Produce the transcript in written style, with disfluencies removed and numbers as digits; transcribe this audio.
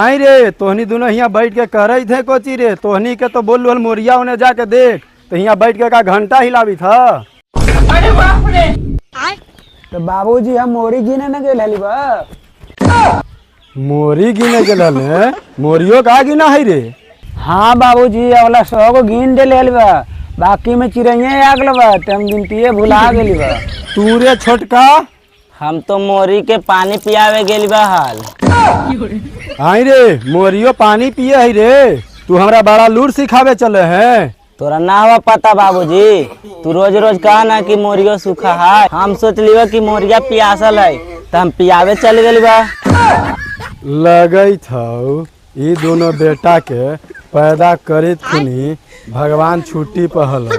आई रे तोहनी दोनों यहाँ बैठ के कह रही थे कोची रे, तोहनी के तो बोल मोरिया उन्हें जाके देख, तो यहाँ बैठ के का घंटा हिलावी था। अरे बाप रे। तो बाबूजी हम मोरी गिने न गेल बा। मोरी गिने के मोरियो का गिना है रे? हाँ बाबूजी अगला 100 को गिन दे ले बा, बाकी में चिड़ैया आ गल बा, तो हम गिनती भुला गेली बा। तू रे छोटका? हम तो मोरी के पानी पियावे गेली बा हाल। आई रे मोरियो पानी पिए है रे, तू हमरा बड़ा लूर सिखावे चले है। तोरा ना हुआ पता बाबूजी, तू रोज रोज कहा ना कि मोरियो सूखा है, हम सोच लियो कि मोरिया पियासल है तो हम पियावे चल गेली बा। लगई था ये दोनों बेटा के पैदा करे खुनी भगवान छुट्टी पहल।